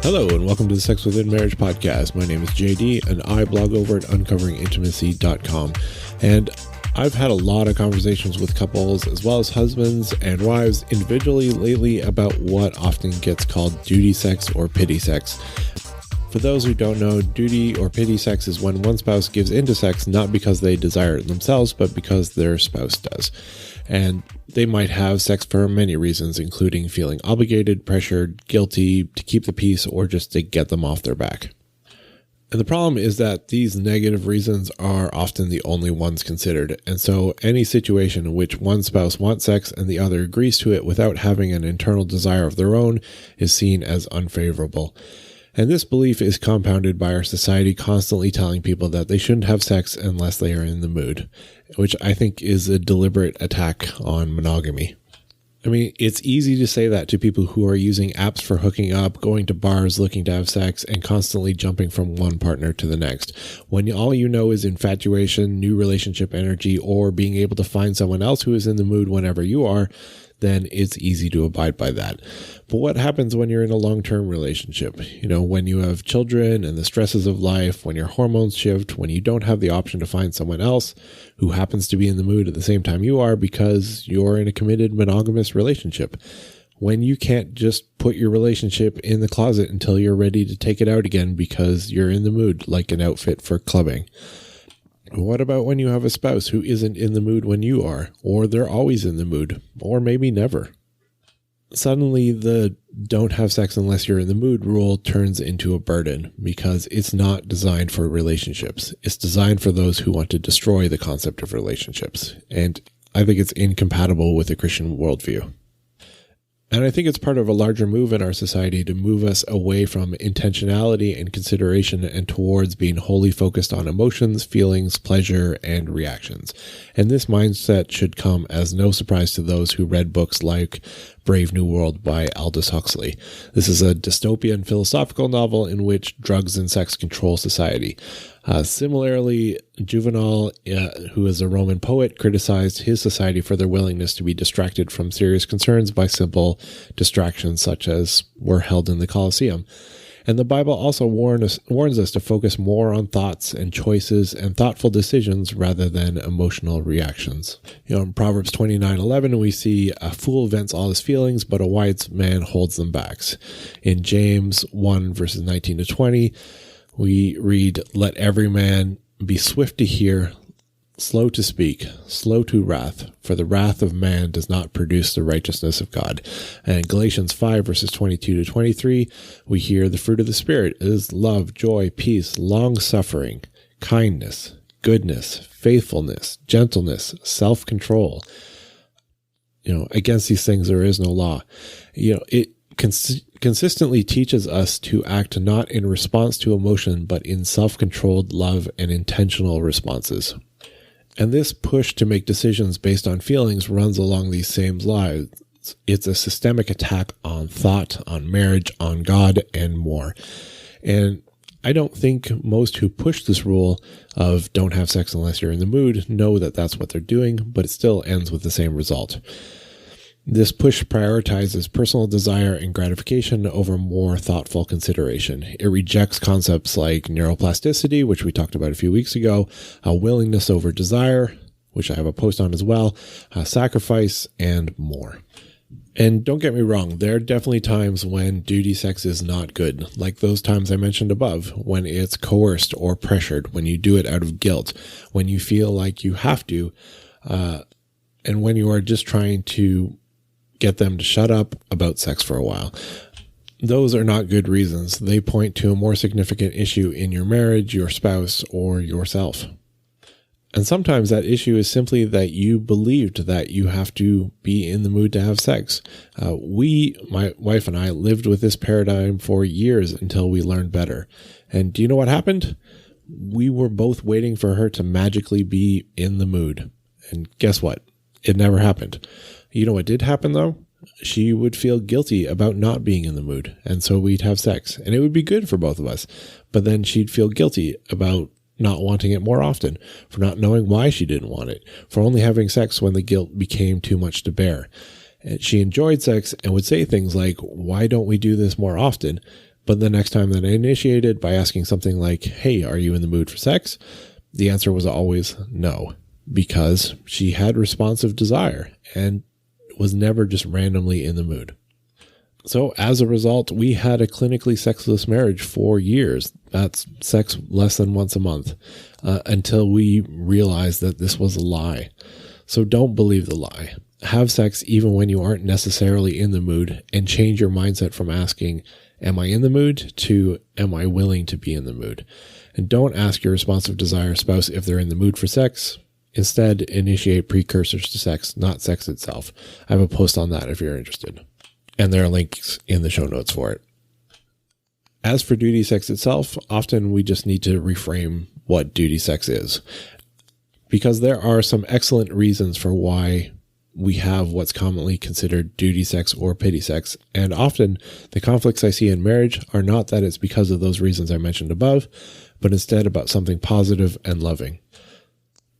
Hello and welcome to the Sex Within Marriage podcast. My name is JD and I blog over at uncoveringintimacy.com. And I've had a lot of conversations with couples as well as husbands and wives individually lately about what often gets called duty sex or pity sex. For those who don't know, duty or pity sex is when one spouse gives into sex not because they desire it themselves, but because their spouse does. And they might have sex for many reasons, including feeling obligated, pressured, guilty, to keep the peace, or just to get them off their back. And the problem is that these negative reasons are often the only ones considered. And so any situation in which one spouse wants sex and the other agrees to it without having an internal desire of their own is seen as unfavorable. And this belief is compounded by our society constantly telling people that they shouldn't have sex unless they are in the mood, which I think is a deliberate attack on monogamy. I mean, it's easy to say that to people who are using apps for hooking up, going to bars looking to have sex, and constantly jumping from one partner to the next, when all you know is infatuation, new relationship energy, or being able to find someone else who is in the mood whenever you are. Then it's easy to abide by that. But what happens when you're in a long-term relationship? You know, when you have children and the stresses of life, when your hormones shift, when you don't have the option to find someone else who happens to be in the mood at the same time you are because you're in a committed monogamous relationship. When you can't just put your relationship in the closet until you're ready to take it out again because you're in the mood, like an outfit for clubbing. What about when you have a spouse who isn't in the mood when you are, or they're always in the mood, or maybe never? Suddenly, the don't have sex unless you're in the mood rule turns into a burden because it's not designed for relationships. It's designed for those who want to destroy the concept of relationships. And I think it's incompatible with a Christian worldview. And I think it's part of a larger move in our society to move us away from intentionality and consideration and towards being wholly focused on emotions, feelings, pleasure, and reactions. And this mindset should come as no surprise to those who read books like Brave New World by Aldous Huxley. This is a dystopian philosophical novel in which drugs and sex control society. Similarly, Juvenal, who is a Roman poet, criticized his society for their willingness to be distracted from serious concerns by simple distractions such as were held in the Colosseum. And the Bible also warns us to focus more on thoughts and choices and thoughtful decisions rather than emotional reactions. You know, in Proverbs 29:11, we see a fool vents all his feelings, but a wise man holds them back. In James 1 verses 19 to 20, we read, "Let every man be swift to hear, slow to speak, slow to wrath, for the wrath of man does not produce the righteousness of God." And in Galatians 5 verses 22 to 23, we hear the fruit of the Spirit is love, joy, peace, long-suffering, kindness, goodness, faithfulness, gentleness, self-control. You know, against these things there is no law. You know, it consistently teaches us to act not in response to emotion, but in self-controlled love and intentional responses. And this push to make decisions based on feelings runs along these same lines. It's a systemic attack on thought, on marriage, on God, and more. And I don't think most who push this rule of don't have sex unless you're in the mood know that that's what they're doing, but it still ends with the same result. This push prioritizes personal desire and gratification over more thoughtful consideration. It rejects concepts like neuroplasticity, which we talked about a few weeks ago, willingness over desire, which I have a post on as well, sacrifice, and more. And don't get me wrong, there are definitely times when duty sex is not good, like those times I mentioned above, when it's coerced or pressured, when you do it out of guilt, when you feel like you have to, and when you are just trying to get them to shut up about sex for a while. Those are not good reasons. They point to a more significant issue in your marriage, your spouse, or yourself. And sometimes that issue is simply that you believed that you have to be in the mood to have sex. My wife and I lived with this paradigm for years until we learned better. And do you know what happened? We were both waiting for her to magically be in the mood. And guess what? It never happened. You know what did happen, though? She would feel guilty about not being in the mood, and so we'd have sex, and it would be good for both of us. But then she'd feel guilty about not wanting it more often, for not knowing why she didn't want it, for only having sex when the guilt became too much to bear. And she enjoyed sex and would say things like, "Why don't we do this more often?" But the next time that I initiated by asking something like, hey, are you in the mood for sex? The answer was always no, because she had responsive desire and was never just randomly in the mood. So as a result, we had a clinically sexless marriage for years. That's sex less than once a month, until we realized that this was a lie. So don't believe the lie. Have sex even when you aren't necessarily in the mood, and change your mindset from asking, am I in the mood, to am I willing to be in the mood? And don't ask your responsive desire spouse if they're in the mood for sex. Instead, initiate precursors to sex, not sex itself. I have a post on that if you're interested. And there are links in the show notes for it. As for duty sex itself, often we just need to reframe what duty sex is, because there are some excellent reasons for why we have what's commonly considered duty sex or pity sex. And often the conflicts I see in marriage are not that it's because of those reasons I mentioned above, but instead about something positive and loving.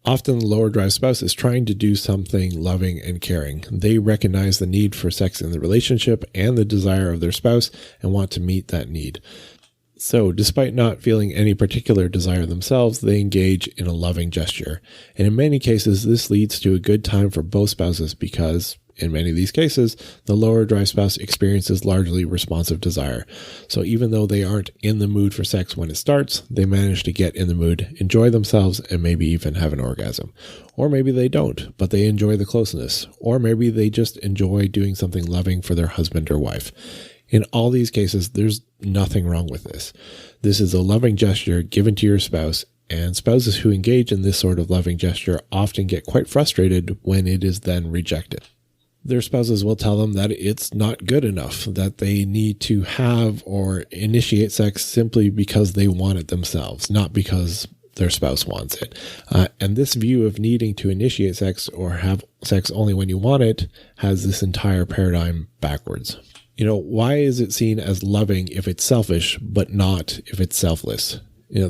Often the lower drive spouse is trying to do something loving and caring. They recognize the need for sex in the relationship and the desire of their spouse and want to meet that need. So despite not feeling any particular desire themselves, they engage in a loving gesture. And in many cases, this leads to a good time for both spouses because, in many of these cases, the lower drive spouse experiences largely responsive desire. So even though they aren't in the mood for sex when it starts, they manage to get in the mood, enjoy themselves, and maybe even have an orgasm. Or maybe they don't, but they enjoy the closeness. Or maybe they just enjoy doing something loving for their husband or wife. In all these cases, there's nothing wrong with this. This is a loving gesture given to your spouse, and spouses who engage in this sort of loving gesture often get quite frustrated when it is then rejected. Their spouses will tell them that it's not good enough, that they need to have or initiate sex simply because they want it themselves, not because their spouse wants it. And this view of needing to initiate sex or have sex only when you want it has this entire paradigm backwards. Why is it seen as loving if it's selfish, but not if it's selfless?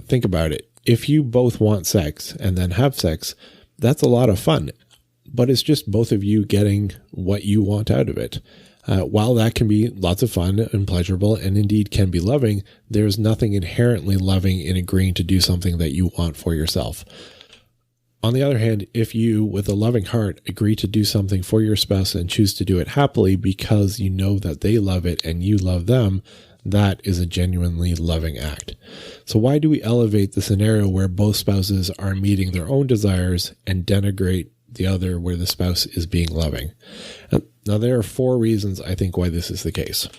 Think about it. If you both want sex and then have sex, that's a lot of fun. But it's just both of you getting what you want out of it. While that can be lots of fun and pleasurable and indeed can be loving, there's nothing inherently loving in agreeing to do something that you want for yourself. On the other hand, if you, with a loving heart, agree to do something for your spouse and choose to do it happily because you know that they love it and you love them, that is a genuinely loving act. So why do we elevate the scenario where both spouses are meeting their own desires and denigrate the other where the spouse is being loving? Now, there are 4 reasons I think why this is the case.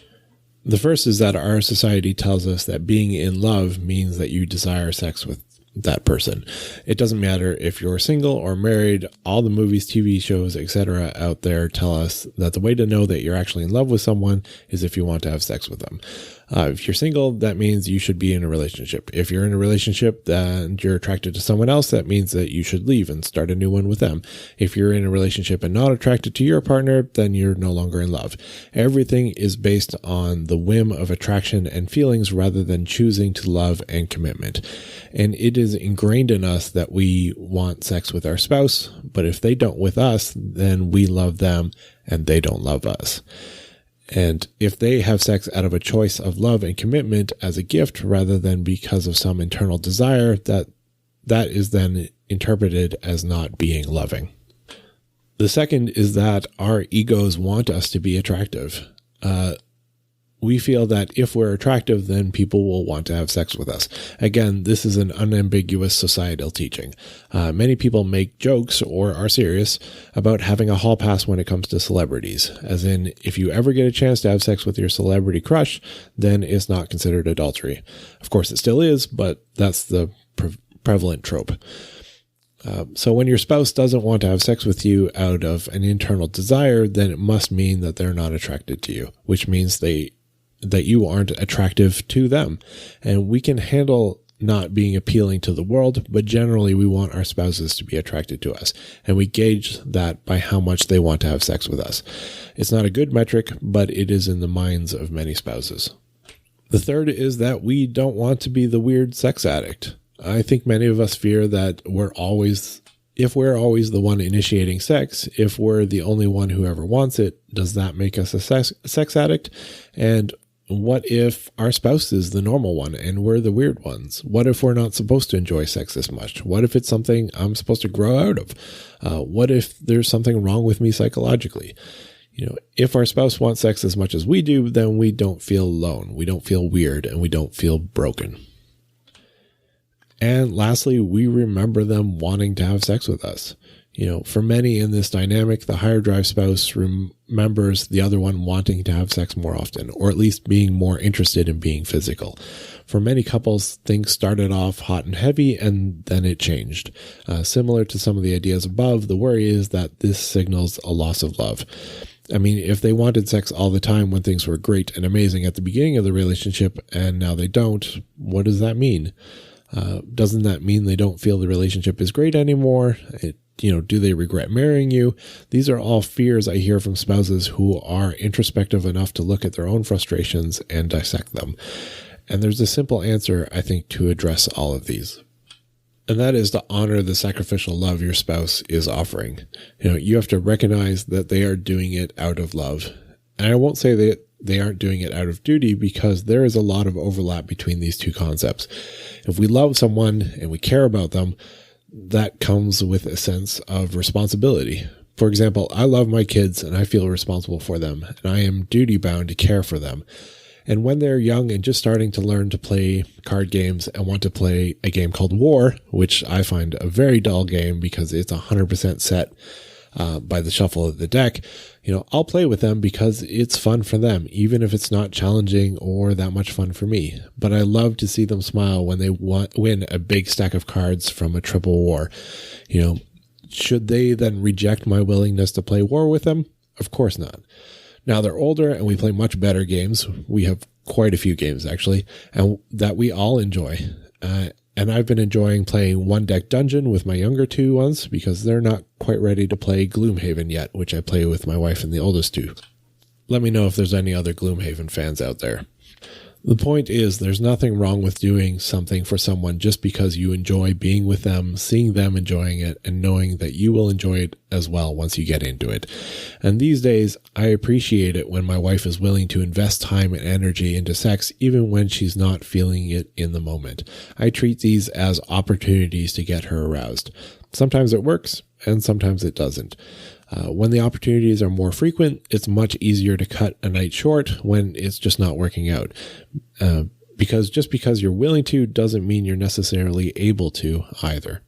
The first is that our society tells us that being in love means that you desire sex with that person. It doesn't matter if you're single or married. All the movies, TV shows, etc. out there tell us that the way to know that you're actually in love with someone is if you want to have sex with them. If you're single, that means you should be in a relationship. If you're in a relationship and you're attracted to someone else, that means that you should leave and start a new one with them. If you're in a relationship and not attracted to your partner, then you're no longer in love. Everything is based on the whim of attraction and feelings rather than choosing to love and commitment. And it is ingrained in us that we want sex with our spouse, but if they don't with us, then we love them and they don't love us. And if they have sex out of a choice of love and commitment as a gift rather than because of some internal desire, that is then interpreted as not being loving. The second is that our egos want us to be attractive. We feel that if we're attractive, then people will want to have sex with us. Again, this is an unambiguous societal teaching. Many people make jokes or are serious about having a hall pass when it comes to celebrities. As in, if you ever get a chance to have sex with your celebrity crush, then it's not considered adultery. Of course, it still is, but that's the prevalent trope. So when your spouse doesn't want to have sex with you out of an internal desire, then it must mean that they're not attracted to you, which means that you aren't attractive to them. And we can handle not being appealing to the world, but generally we want our spouses to be attracted to us. And we gauge that by how much they want to have sex with us. It's not a good metric, but it is in the minds of many spouses. The third is that we don't want to be the weird sex addict. I think many of us fear that if we're always the one initiating sex, if we're the only one who ever wants it, does that make us a sex addict? And What if our spouse is the normal one and we're the weird ones? What if we're not supposed to enjoy sex this much? What if it's something I'm supposed to grow out of? What if there's something wrong with me psychologically? If our spouse wants sex as much as we do, then we don't feel alone. We don't feel weird, and we don't feel broken. And lastly, we remember them wanting to have sex with us. For many in this dynamic, the higher drive spouse remembers the other one wanting to have sex more often, or at least being more interested in being physical. For many couples, things started off hot and heavy, and then it changed. Similar to some of the ideas above, the worry is that this signals a loss of love. I mean, if they wanted sex all the time when things were great and amazing at the beginning of the relationship, and now they don't, what does that mean? Doesn't that mean they don't feel the relationship is great anymore? Do they regret marrying you? These are all fears I hear from spouses who are introspective enough to look at their own frustrations and dissect them. And there's a simple answer, I think, to address all of these. And that is to honor the sacrificial love your spouse is offering. You have to recognize that they are doing it out of love. And I won't say that they aren't doing it out of duty, because there is a lot of overlap between these two concepts. If we love someone and we care about them, that comes with a sense of responsibility. For example, I love my kids and I feel responsible for them, and I am duty bound to care for them. And when they're young and just starting to learn to play card games and want to play a game called War, which I find a very dull game because it's 100% set by the shuffle of the deck, I'll play with them because it's fun for them, even if it's not challenging or that much fun for me. But I love to see them smile when they win a big stack of cards from a triple war. Should they then reject my willingness to play War with them? Of course not. Now they're older and we play much better games. We have quite a few games actually, and that we all enjoy. And I've been enjoying playing One Deck Dungeon with my younger two ones because they're not quite ready to play Gloomhaven yet, which I play with my wife and the oldest two. Let me know if there's any other Gloomhaven fans out there. The point is, there's nothing wrong with doing something for someone just because you enjoy being with them, seeing them enjoying it, and knowing that you will enjoy it as well once you get into it. And these days, I appreciate it when my wife is willing to invest time and energy into sex, even when she's not feeling it in the moment. I treat these as opportunities to get her aroused. Sometimes it works, and sometimes it doesn't. When the opportunities are more frequent, it's much easier to cut a night short when it's just not working out. Because just because you're willing to doesn't mean you're necessarily able to either.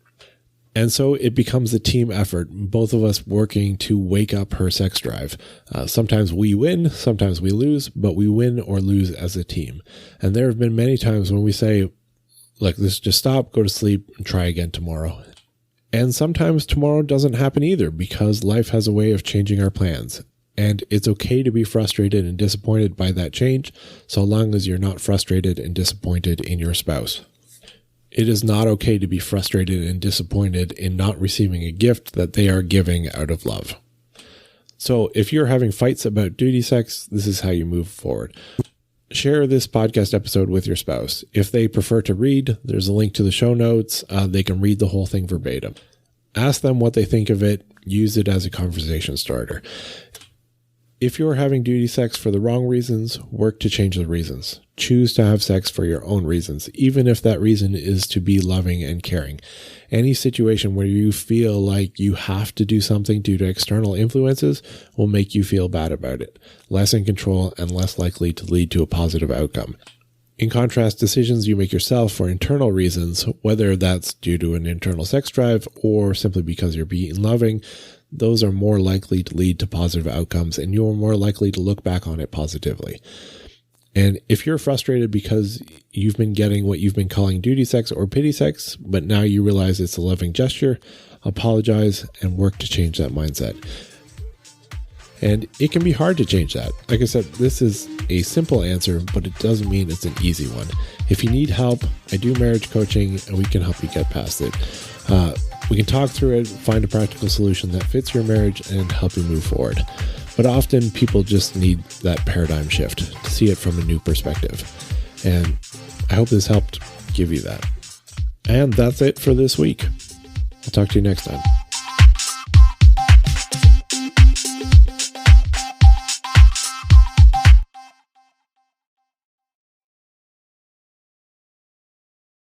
And so it becomes a team effort, both of us working to wake up her sex drive. Sometimes we win, sometimes we lose, but we win or lose as a team. And there have been many times when we say, look, let's just stop, go to sleep, and try again tomorrow. And sometimes tomorrow doesn't happen either because life has a way of changing our plans. And it's okay to be frustrated and disappointed by that change, so long as you're not frustrated and disappointed in your spouse. It is not okay to be frustrated and disappointed in not receiving a gift that they are giving out of love. So if you're having fights about duty sex, this is how you move forward. Share this podcast episode with your spouse. If they prefer to read, there's a link to the show notes. They can read the whole thing verbatim. Ask them what they think of it. Use it as a conversation starter. If you're having duty sex for the wrong reasons, work to change the reasons. Choose to have sex for your own reasons, even if that reason is to be loving and caring. Any situation where you feel like you have to do something due to external influences will make you feel bad about it, less in control and less likely to lead to a positive outcome. In contrast, decisions you make yourself for internal reasons, whether that's due to an internal sex drive or simply because you're being loving, those are more likely to lead to positive outcomes, and you're more likely to look back on it positively. And if you're frustrated because you've been getting what you've been calling duty sex or pity sex, but now you realize it's a loving gesture, apologize and work to change that mindset. And it can be hard to change that. Like I said, this is a simple answer, but it doesn't mean it's an easy one. If you need help, I do marriage coaching and we can help you get past it. We can talk through it, find a practical solution that fits your marriage and help you move forward. But often people just need that paradigm shift to see it from a new perspective. And I hope this helped give you that. And that's it for this week. I'll talk to you next time.